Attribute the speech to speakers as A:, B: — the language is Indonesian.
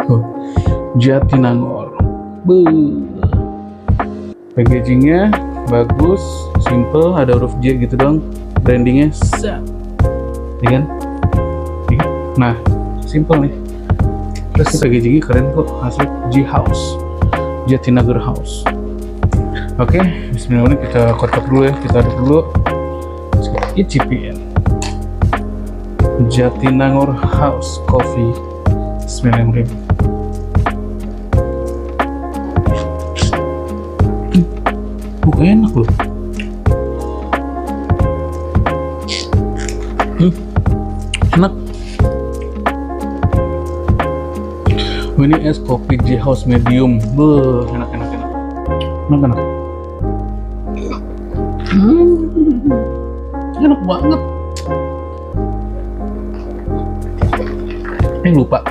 A: Oh, Jatinangor. Beuh. Packagingnya bagus, simple, ada huruf J gitu dong. Brandingnya set, ya kan? Ya kan? Nah, simple nih. Terus packagingnya keren kok, asli J House, Jatinangor House. Oke, bismillahirrahmanirrahim, kita kotak dulu ya, kita aduk dulu. ICPN Jatinangor House Coffee. Bismillahirrahmanirrahim. Enak loh. Enak. Oh, ini es kopi J House medium. Beuh, enak. Enak banget. Lupa